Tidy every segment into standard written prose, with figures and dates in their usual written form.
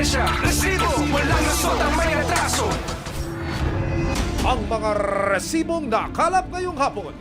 ebidensya, resibo, walang lusot ang may atraso. Ang mga resibong nakalap ngayong hapon.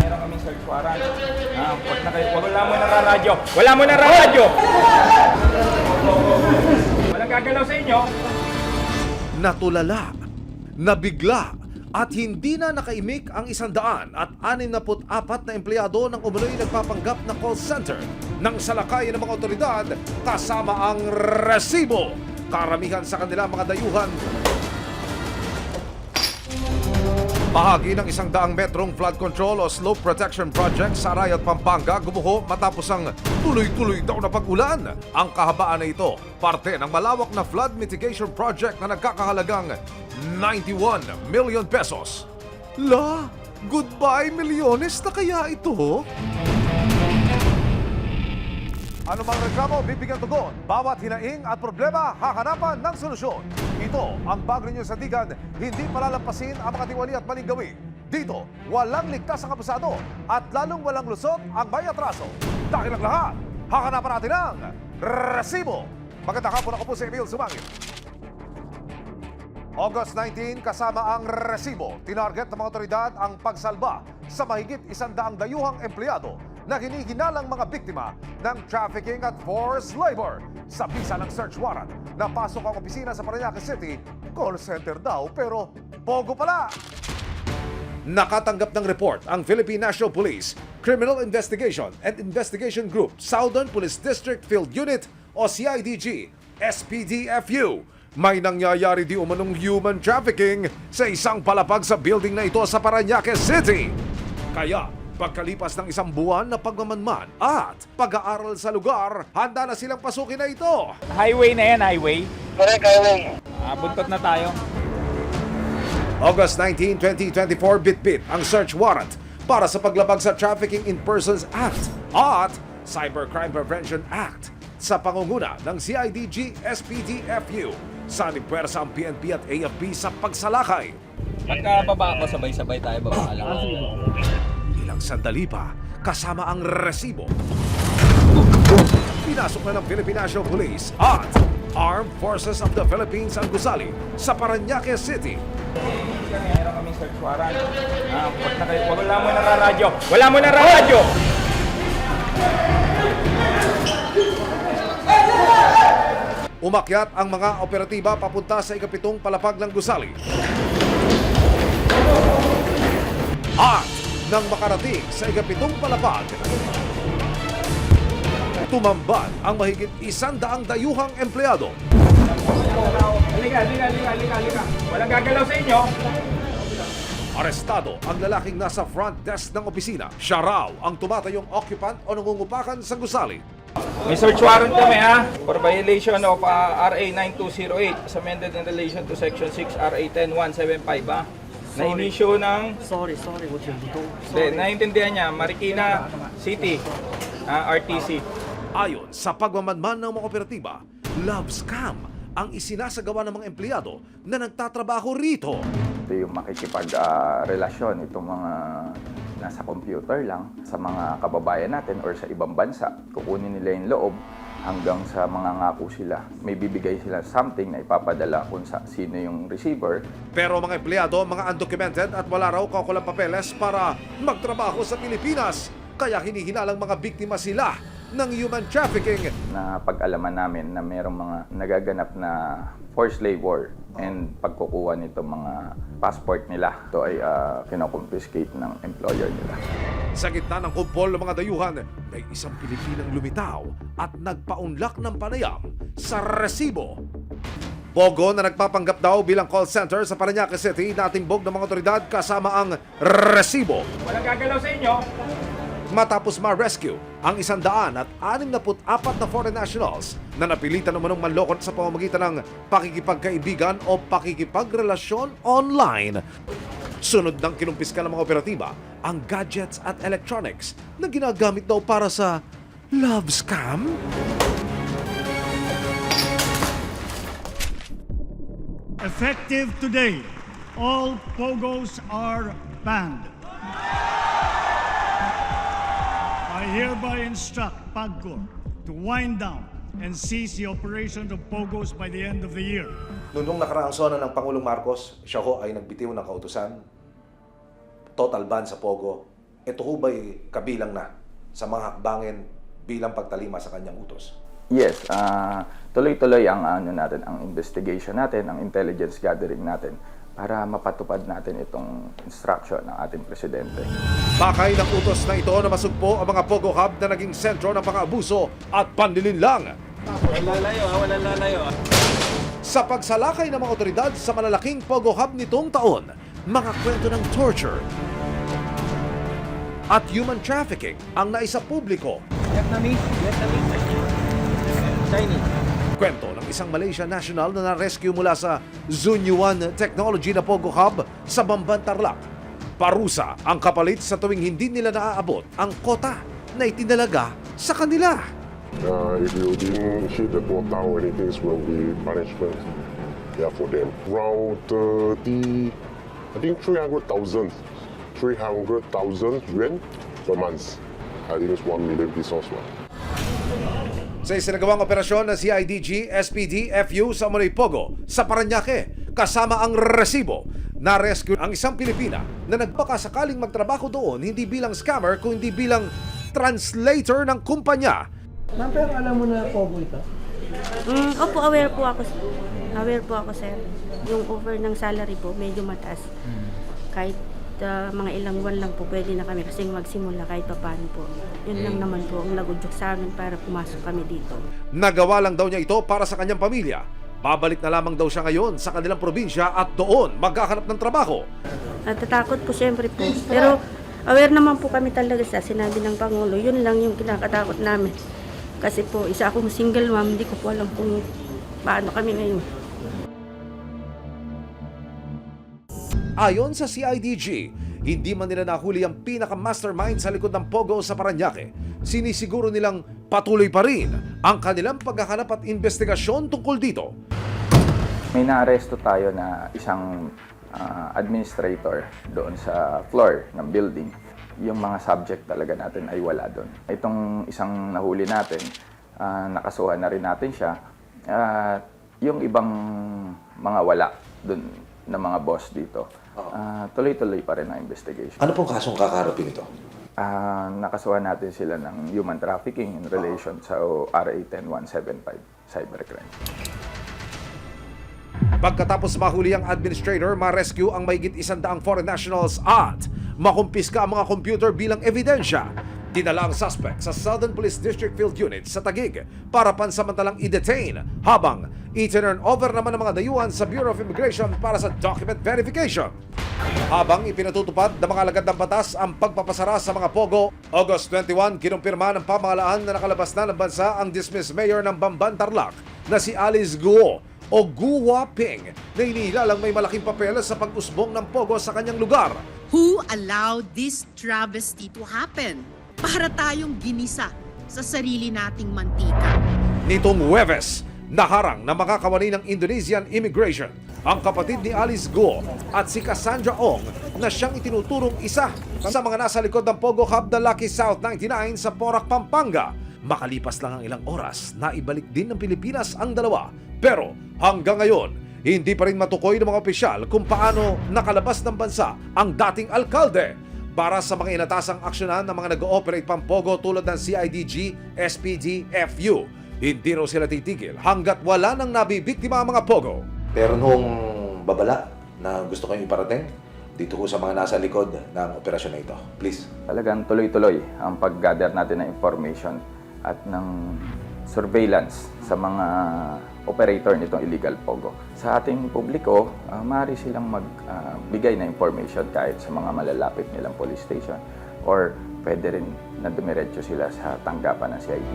Meron kaming search warrant. Pag na kayo, wala mo nararadyo. Wala mo nararadyo! Walang gagalaw sa inyo. Natulala, nabigla, at hindi na nakaimik ang 164 na empleyado ng umunoy nagpapanggap na call center ng salakayan ng mga otoridad kasama ang resibo. Karamihan sa kanila mga dayuhan. Bahagi ng 100 metrong flood control o slope protection project sa Arayat, Pampanga gumuho matapos ang tuloy-tuloy daw na pag-ulan. Ang kahabaan na ito, parte ng malawak na flood mitigation project na nagkakahalagang 91 million pesos. La, goodbye milyones na kaya ito? Ano mang reklamo, bibigyan tugon. Bawat hinaing at problema, hahanapan ng solusyon. Ito ang bago ninyong sandigan, hindi palalampasin ang mga tiwali at maling gawin. Dito, walang ligtas ang abusado at lalong walang lusot ang may atraso. Dahil ang lahat, hahanapan natin ang resibo. Magandang hapon, ako po si Emil Sumangit. August 19, kasama ang resibo, tinarget ng mga otoridad ang pagsalba sa mahigit 100 dayuhang empleyado na hinihinalang mga biktima ng trafficking at forced labor. Sa bisa ng search warrant, napasok ang opisina sa Parañaque City, call center daw pero bogo pala. Nakatanggap ng report ang Philippine National Police, Criminal Investigation and Investigation Group, Southern Police District Field Unit o CIDG, SPDFU. May nangyayari di umanong human trafficking sa isang palapag sa building na ito sa Parañaque City. Kaya, pagkalipas ng 1 buwan na pagmamanman at pag-aaral sa lugar, handa na silang pasukin na ito. Highway na yan, highway. Correct, highway. Buntot na tayo. August 19, 2024, bitbit ang search warrant para sa paglabag sa Trafficking in Persons Act at Cybercrime Prevention Act sa pangunguna ng CIDG SPDFU. Sanipwersa ang PNP at AFP sa pagsalakay. Pagka baba ako, sabay-sabay tayo baba lang. Ilang sandali pa, kasama ang resibo. Pinasok na ng Philippine National Police at Armed Forces of the Philippines ang gusali sa Parañaque City. Meron kaming search warrant. Pag na kayo, wala mo nararadyo. Wala mo nararadyo! Umakyat ang mga operatiba papunta sa ikapitong palapag ng gusali. At nang makarating sa ikapitong palapag, tumambad ang mahigit 100 dayuhang empleyado. Halika. Walang gagalaw sa inyo. Arestado ang lalaking nasa front desk ng opisina. Siya raw ang tumatayong occupant o nangungupakan sa gusali. May search warrant kami for violation of RA 9208 as amended in relation to Section 6 RA 10175 na-inisyo ng... Sorry, what you do? Naiintindihan niya, Marikina City, RTC. Ayon sa pagmamanman ng mga operatiba, love scam ang isinasagawa ng mga empleyado na nagtatrabaho rito. Ito yung makikipag-relasyon, itong mga nasa computer lang sa mga kababayan natin or sa ibang bansa. Kukunin nila yung loob hanggang sa mga ngako sila. May bibigay sila something na ipapadala kung sino yung receiver. Pero mga empleyado, mga undocumented at wala raw kaukulang papeles para magtrabaho sa Pilipinas. Kaya hinihinalang mga biktima sila ng human trafficking. Na pag-alaman namin na mayroong mga nagaganap na forced labor and pagkukuha nito mga passport nila. Ito ay kinoconfiscate ng employer nila. Sa gitna ng kumpol ng mga dayuhan, may isang Pilipinang lumitaw at nagpaunlak ng panayam sa resibo. Pogo na nagpapanggap daw bilang call center sa Parañaque City na timbog ng mga otoridad kasama ang resibo. Walang gagalaw sa inyo. Matapos ma-rescue ang 164 na foreign nationals na napilitan umanong manlokot sa pamamagitan ng pakikipagkaibigan o pakikipagrelasyon online. Sunod ng kinumpiska ng mga operatiba ang gadgets at electronics na ginagamit daw para sa love scam. Effective today, all POGOs are banned. I hereby instruct PAGCOR to wind down and cease the operations of POGOs by the end of the year. Nung nakaraang sona ng Pangulong Marcos, siya ho ay nagbitiw ng kautusan, total ban sa Pogo. Ito ho ba'y kabilang na sa mga hakbangin bilang pagtalima sa kanyang utos? Yes, tuloy-tuloy ang natin, ang investigation natin, ang intelligence gathering natin para mapatupad natin itong instruction ng ating presidente. Bakay ng utos na ito na masugpo ang mga Pogo Hub na naging sentro ng pang-abuso at panlilinlang. Walang lalayo. Sa pagsalakay ng mga otoridad sa malalaking Pogo Hub nitong taon, mga kwento ng torture at human trafficking ang naisa publiko. Vietnamese, Chinese. Kwento ng isang Malaysian national na na-rescue mula sa Zunyuan Technology na Pogo Hub sa Bamban, Tarlac. Parusa ang kapalit sa tuwing hindi nila naaabot ang kota na itinalaga sa kanila. If you didn't hit the quota or anything, it will be punishment. Yeah, for them. Around 30, I think 300,000 yuan per month. I think it's 1 million pesos. Sa isinagawang operasyon ng CIDG, SPD, FU sa Manoy Pogo sa Parañaque, kasama ang resibo, na-rescue ang isang Pilipina na nagbakasakaling magtrabaho doon hindi bilang scammer kundi bilang translator ng kumpanya. Ma'am, pero alam mo na Pogo ito? Opo, aware po ako. Aware po ako, sir. Yung offer ng salary po, medyo mataas. Kahit mga ilang buwan lang po, pwede na kami kasi magsimula kahit pa paano po. Yun lang naman po ang nagudyok sa amin para pumasok kami dito. Nagawa lang daw niya ito para sa kanyang pamilya. Babalik na lamang daw siya ngayon sa kanilang probinsya at doon maghahanap ng trabaho. Natatakot po syempre po. Pero aware naman po kami talaga sa sinabi ng Pangulo. Yun lang yung kinakatakot namin. Kasi po, isa akong single mom, hindi ko po alam kung paano kami ngayon. Ayon sa CIDG, hindi man nila nahuli ang pinaka-mastermind sa likod ng Pogo sa Parañaque. Sinisiguro nilang patuloy pa rin ang kanilang paghahanap at investigasyon tungkol dito. May naaresto tayo na isang administrator doon sa floor ng building. Yung mga subject talaga natin ay wala doon. Itong isang nahuli natin, nakasuhan na rin natin siya. Yung ibang mga wala doon na mga boss dito, tuloy-tuloy pa rin ang investigation. Ano pong kasong kakaharapin ito? Nakasuhan natin sila ng human trafficking in relation sa RA 10175, cybercrime. Pagkatapos mahuli ang administrator, ma-rescue ang mahigit 100 foreign nationals at makumpiska ang mga computer bilang ebidensya. Dinala ang suspect sa Southern Police District Field Unit sa Taguig para pansamantalang i-detain habang i-turn over naman ang mga dayuhan sa Bureau of Immigration para sa document verification. Habang ipinatutupad ng mga alagad ng batas ang pagpapasara sa mga Pogo, August 21, kinumpirma ng pamahalaan na nakalabas na ng bansa ang dismissed mayor ng Bamban, Tarlac na si Alice Guo o Guo Ping na inilalang may malaking papel sa pag-usbong ng Pogo sa kanyang lugar. Who allowed this travesty to happen? Para tayong ginisa sa sarili nating mantika. Nitong Huwebes, naharang na mga kawani ng Indonesian immigration ang kapatid ni Alice Guo at si Cassandra Ong na siyang itinuturong isa sa mga nasa likod ng Pogo Hub na Lucky South 99 sa Porac, Pampanga. Makalipas lang ang ilang oras, naibalik din ng Pilipinas ang dalawa. Pero hanggang ngayon, hindi pa rin matukoy ng mga opisyal kung paano nakalabas ng bansa ang dating alkalde. Para sa mga inatasang aksyonan ng mga nag-ooperate pang Pogo tulad ng CIDG, SPD, FU, hindi raw sila titigil hanggat wala nang nabibiktima ang mga Pogo. Pero nung babala na gusto kayong iparating dito ko sa mga nasa likod ng operasyon na ito, please. Talagang tuloy-tuloy ang pag-gather natin ng information at ng surveillance sa mga operator nitong illegal Pogo. Sa ating publiko, maaari silang magbigay na information kahit sa mga malalapit nilang police station or pwede rin na dumiretso sila sa tanggapan ng CID.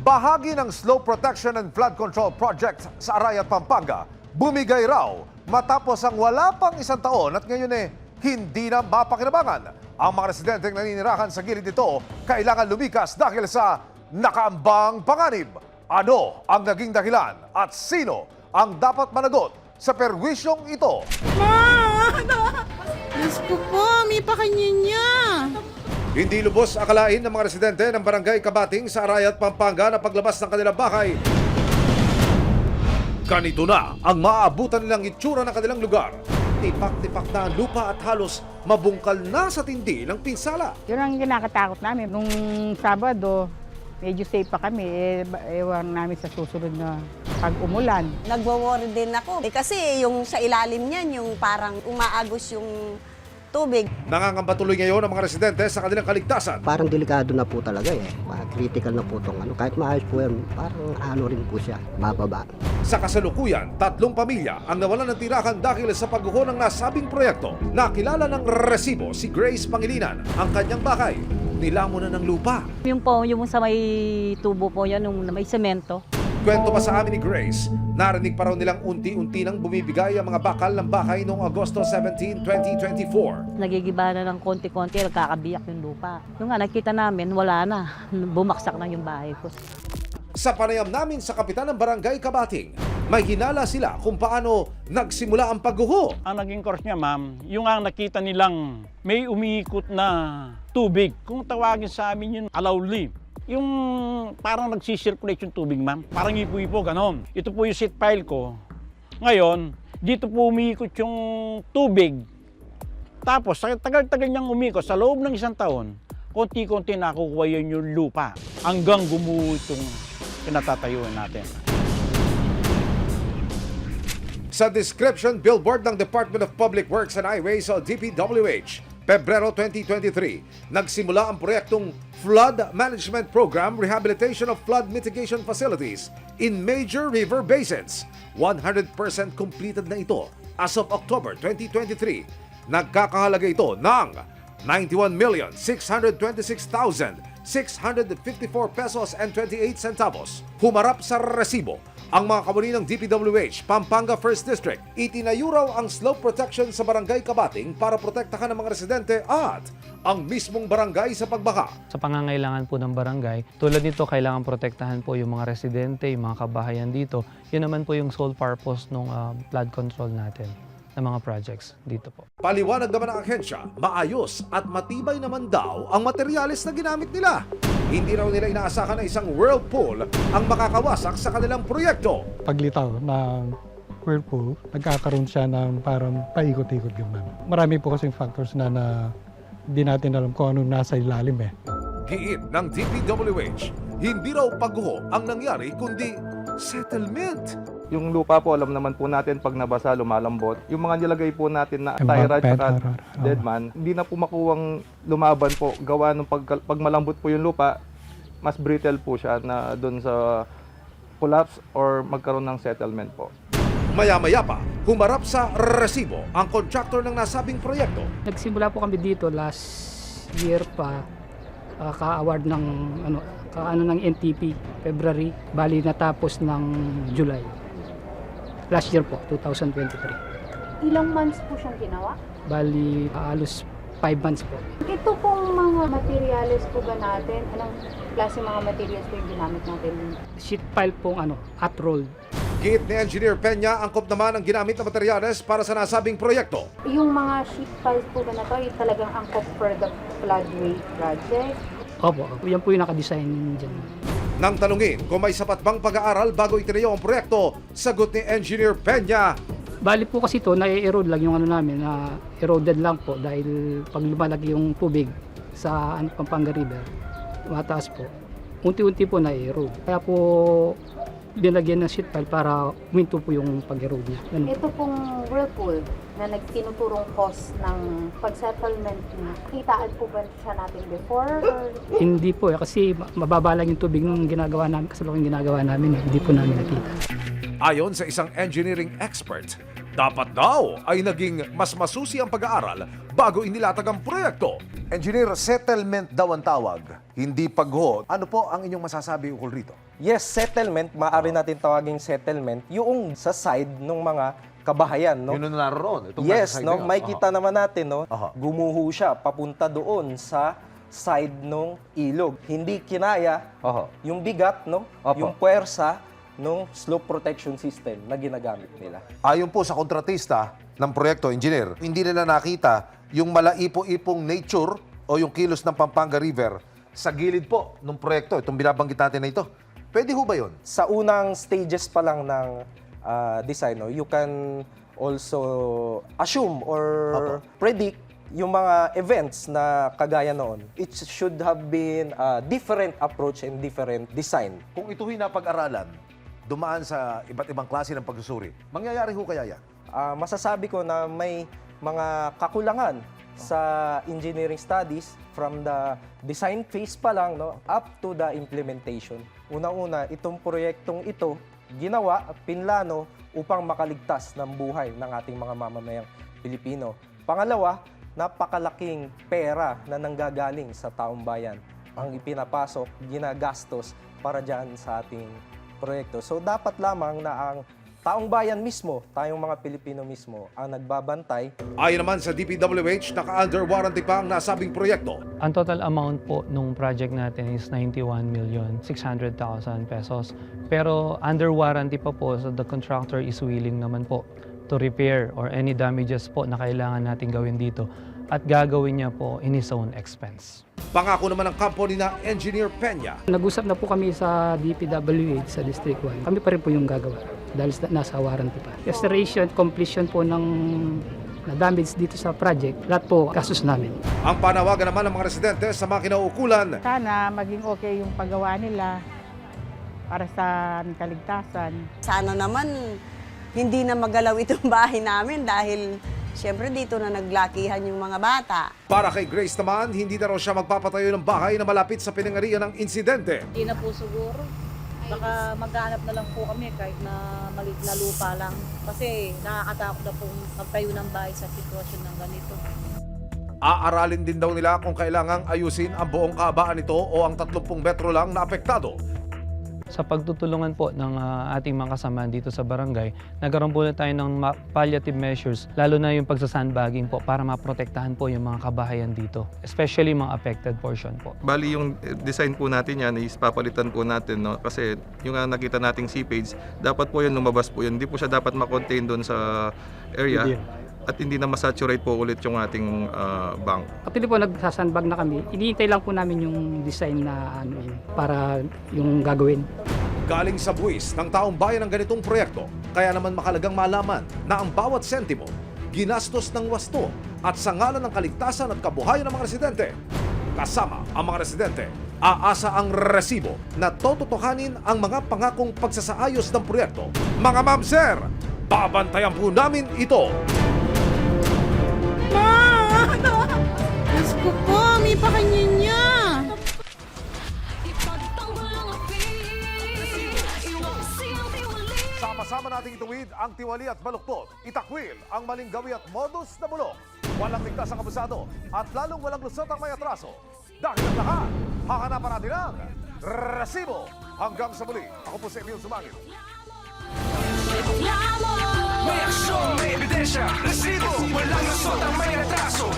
Bahagi ng Slow Protection and Flood Control Project sa Arayat, Pampanga, bumigay raw matapos ang wala pang isang taon at ngayon hindi na mapakinabangan. Ang mga residenteng naninirahan sa gilid nito kailangan lumikas dahil sa nakaambang panganib. Ano ang naging dahilan at sino ang dapat managot sa perwisyong ito? Diyos ko po, may pakanya. Hindi lubos akalain ng mga residente ng Barangay Kabating sa Arayat, Pampanga na paglabas ng kanilang bahay. Ganito na ang maaabutan nilang itsura ng kanilang lugar. Tipak-tipak na ang lupa at halos mabungkal na sa tindi ng pinsala. Yun ang kinakatakot namin. Nung Sabado, medyo safe pa kami. Ewan namin sa susunod na pag-umulan. Nagwo-worry din ako. Kasi yung sa ilalim niyan, yung parang umaagos yung tubig. Nangangamba tuloy ngayon ang mga residente sa kanilang kaligtasan. Parang delikado na po talaga eh. Critical na po itong ano. Kahit maayos po yan, parang ano rin po siya, bababa. Sa kasalukuyan, 3 pamilya ang nawalan ng tirahan dahil sa pagguho ng nasabing proyekto. Nakilala ng resibo si Grace Pangilinan. Ang kanyang bahay, nilamon na ng lupa. Yung sa may tubo po yan, yung may semento. Kwento pa sa amin ni Grace, narinig pa raw nilang unti-unti nang bumibigay ang mga bakal ng bahay noong Agosto 17, 2024. Nagigiba na ng konti-konti, nagkakabiyak yung lupa. Yung nga, nakita namin, wala na. Bumaksak na yung bahay ko. Sa panayam namin sa kapitan ng Barangay Kabating, may hinala sila kung paano nagsimula ang pagguho. Ang naging course niya, ma'am, yung ang nakita nilang may umiikot na tubig. Kung tawagin sa amin yun, alawli. Yung parang nagsisirculate yung tubig, ma'am. Parang ipo-ipo, ganon. Ito po yung seat pile ko. Ngayon, dito po umiikot yung tubig. Tapos, sa tagal-tagal niyang umikot, sa loob ng 1 taon, konti-konti nakukuha yun yung lupa. Hanggang gumuho itong pinatatayuan natin. Sa description billboard ng Department of Public Works and Highways o DPWH, Pebrero 2023, nagsimula ang proyektong Flood Management Program Rehabilitation of Flood Mitigation Facilities in Major River Basins. 100% completed na ito as of October 2023. Nagkakahalaga ito ng 91,626,654 pesos and 28 centavos. Humarap sa resibo ang mga kamuni ng DPWH, Pampanga 1st District. Itinayo raw ang slope protection sa Barangay Kabating para protektahan ng mga residente at ang mismong barangay sa pagbaha. Sa pangangailangan po ng barangay, tulad nito kailangan protektahan po yung mga residente, yung mga kabahayan dito. Yun naman po yung sole purpose ng flood control natin ng mga projects dito po. Paliwanag naman ng ahensya, maayos at matibay naman daw ang materyales na ginamit nila. Hindi raw nila inaasahan na isang whirlpool ang makakawasak sa kanilang proyekto. Paglitaw ng whirlpool, nagkakaroon siya ng parang paikot-ikot gano'n. Marami po kasing factors na hindi natin alam kung ano nasa ilalim eh. Giit ng DPWH, hindi raw pagguho ang nangyari kundi settlement. Yung lupa po, alam naman po natin pag nabasa, lumalambot. Yung mga nilagay po natin na tie rod at dead man, hindi na po makuwang lumaban po. Gawa nung pag malambot po yung lupa, mas brittle po siya na doon sa collapse or magkaroon ng settlement po. Maya-maya pa, humarap sa resibo ang contractor ng nasabing proyekto. Nagsimula po kami dito last year pa, ka-award ng ng NTP, February, bali natapos ng July. Last year po, 2023. Ilang months po siyang ginawa? Bali, halos 5 months po. Ito pong mga materials po ba natin? Anong klase mga materials po yung ginamit natin? Sheet pile pong hot rolled. Giit ni Engineer Peña, angkop naman ang ginamit na materyales para sa nasabing proyekto. Yung mga sheet piles po ba na to, yung talagang angkop for the floodway project? Opo, yan po yung nakadesign dyan. Nang tanungin kung may sapat bang pag-aaral bago itinayo ang proyekto, sagot ni Engineer Peña, Bali po kasi ito, na-erode lang yung namin, na eroded lang po dahil pag lumalaki yung tubig sa Pampanga River, mataas po, unti-unti po na-erode. Kaya po binagyan ng sheet pile para huminto po yung pag-erode niya. Ito pong whirlpool na nagtinuturong cost ng pag-settlement niya. Kitaan po ba siya natin before? Or? Hindi po kasi mababa lang yung tubig nung ginagawa namin, kasi yung ginagawa namin, hindi po namin nakita. ayon sa isang engineering expert, dapat daw ay naging mas masusi ang pag-aaral bago inilatag ang proyekto. Engineer, settlement daw ang tawag, hindi pagho. Ano po ang inyong masasabi ukol rito? Yes, settlement, maaari natin tawaging settlement, yung sa side ng mga kabahayan, no? Yun na naroon. Yes, no? May kita naman natin, no? Gumuho siya papunta doon sa side ng ilog. Hindi kinaya yung bigat, no? Yung puwersa ng slope protection system na ginagamit nila. Ayon po sa kontratista ng proyekto, engineer, hindi nila nakita yung malaipo-ipong nature o yung kilos ng Pampanga River sa gilid po ng proyekto, itong binabanggit natin na ito. Pwede ho ba yun? Sa unang stages pa lang ng design, no, you can also assume or predict yung mga events na kagaya noon. It should have been a different approach and different design. Kung ito'y napag-aralan, dumaan sa iba't ibang klase ng pagsusuri, mangyayari ho kaya yan? Masasabi ko na may mga kakulangan sa engineering studies from the design phase pa lang, no, up to the implementation. Unang-una, itong proyektong ito ginawa at pinlano upang makaligtas ng buhay ng ating mga mamamayang Pilipino. Pangalawa, napakalaking pera na nanggagaling sa taong bayan ang ipinapasok, ginagastos para dyan sa ating proyekto. So dapat lamang na ang taong bayan mismo, tayong mga Pilipino mismo, ang nagbabantay. Ayon naman sa DPWH, naka-under warranty pa ang nasabing proyekto. Ang total amount po nung project natin is 91,600,000 pesos. Pero under warranty pa po, so the contractor is willing naman po to repair or any damages po na kailangan natin gawin dito at gagawin niya po in his own expense. Pangako naman ng company na Engineer Peña. Nag-usap na po kami sa DPWH sa District 1. Kami pa rin po yung gagawa dahil nasa warranty pa. Restoration, completion po ng damage dito sa project, lahat po kasus namin. Ang panawagan naman ng mga residente sa mga kinauukulan. Sana maging okay yung paggawa nila para sa kaligtasan. Sana naman hindi na magalaw itong bahay namin dahil siyempre dito na naglakihan yung mga bata. Para kay Grace naman, hindi na raw siya magpapatayo ng bahay na malapit sa pinangarihan ng insidente. Hindi na po siguro. Baka maghanap na lang po kami kahit na maliit na lupa lang. Kasi nakakatakot na pong magtayo ng bahay sa sitwasyon ng ganito. Aaralin din daw nila kung kailangang ayusin ang buong kahabaan nito o ang 30 metro lang na apektado. Sa pagtutulungan po ng ating mga kasamahan dito sa barangay, nagkaroon po na tayo ng palliative measures, lalo na yung pagsasandbagging po para maprotektahan po yung mga kabahayan dito, especially mga affected portion po. Bali yung design po natin yan is papalitan po natin, no? Kasi yung nakita nating seepage, dapat po yun lumabas po yun. Hindi po siya dapat ma-contain doon sa area. At hindi na masaturate po ulit yung ating bank. Actually po nagsasandbag na kami. Iniintay lang po namin yung design na para yung gagawin. Galing sa buwis ng taong bayan ng ganitong proyekto, kaya naman makalagang malaman na ang bawat sentimo, ginastos ng wasto at sa ngalan ng kaligtasan at kabuhayan ng mga residente. Kasama ang mga residente, aasa ang resibo na tototohanin ang mga pangakong pagsasaayos ng proyekto. Mga ma'am sir, babantayan po namin ito. Diyos ko po, may pakanya niya. Sama-sama nating ituwid ang tiwali at baluktot, itakwil ang malinggawi at modus na bulok. Walang ligtas ang abusado at lalong walang lusot ang may atraso. Dahil ang lahat, hahanapan natin ang resibo. Hanggang sa muli, ako po si Emil Sumangil. May aksyon, may ebidensya, resibo, walang lusot ang may atraso.